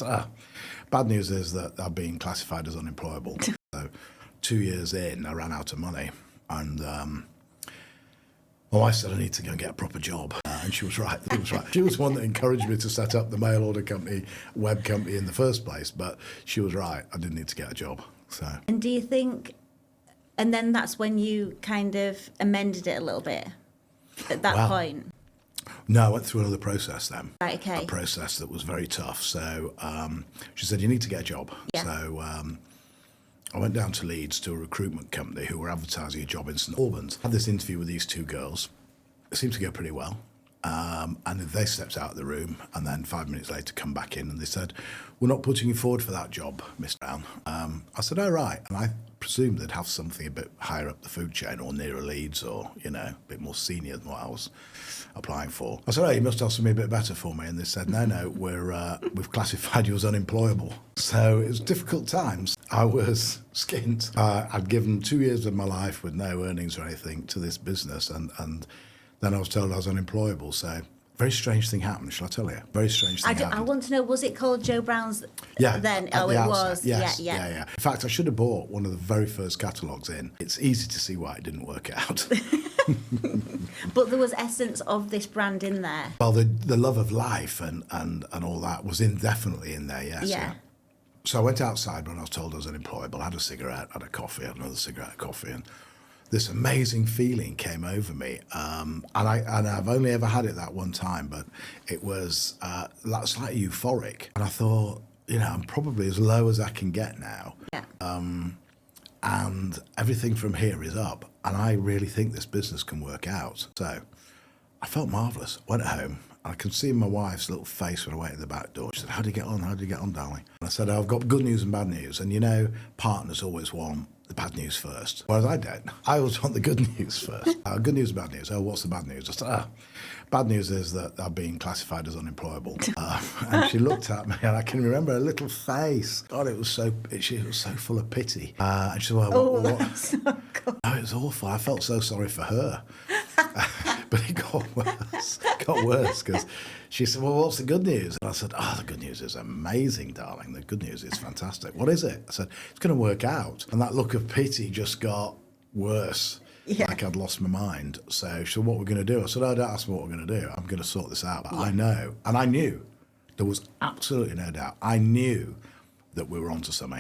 said, bad news is that I've been classified as unemployable. So 2 years in, I ran out of money. And my wife said, I need to go and get a proper job. And she was right. She was right. She was one that encouraged me to set up the mail order company, web company in the first place. But she was right. I didn't need to get a job. So. And do you think, and then that's when you kind of amended it a little bit at that point? No, I went through another process then. Right, okay. A process that was very tough. So she said, you need to get a job. Yeah. So I went down to Leeds to a recruitment company who were advertising a job in St Albans. I had this interview with these two girls. It seemed to go pretty well. And they stepped out of the room and then 5 minutes later come back in and they said, we're not putting you forward for that job, Miss Brown. I said, oh, right. And I presumed they'd have something a bit higher up the food chain or nearer Leeds or, you know, a bit more senior than what I was applying for. I said, oh, you must have something a bit better for me. And they said, no, we've classified you as unemployable. So it was difficult times. I was skint. I'd given 2 years of my life with no earnings or anything to this business and then I was told I was unemployable. So very strange thing happened, shall I tell you? Very strange thing happened. I want to know, was it called Joe Brown's then? Oh, it outset. was. Yes, Yeah. In fact, I should have bought one of the very first catalogues in. It's easy to see why it didn't work out. But there was essence of this brand in there. Well, the love of life and all that was definitely in there, yes. Yeah. So I went outside when I was told I was unemployable. I had a cigarette, had a coffee, had another cigarette, coffee, and this amazing feeling came over me, and I've only ever had it that one time, but it was slightly euphoric. And I thought, you know, I'm probably as low as I can get now, and everything from here is up. And I really think this business can work out. So I felt marvellous. Went home. I could see my wife's little face when I went at the back door. She said, how do you get on? How do you get on, darling? And I said, I've got good news and bad news. And you know, partners always want the bad news first. Whereas I don't. I always want the good news first. Good news and bad news. Oh, what's the bad news? I said, bad news is that I've been classified as unemployable. And she looked at me and I can remember her little face. God, she was so full of pity. And she said, well, what? That's so cool. Oh, it was awful. I felt so sorry for her. But it got worse because she said, well, what's the good news? And I said, the good news is amazing, darling. The good news is fantastic. What is it? I said, it's going to work out. And that look of pity just got worse, like I'd lost my mind. So she said, what we're going to do? I said, don't ask me what we're going to do. I'm going to sort this out. I know. And I knew. There was absolutely no doubt. I knew that we were onto something.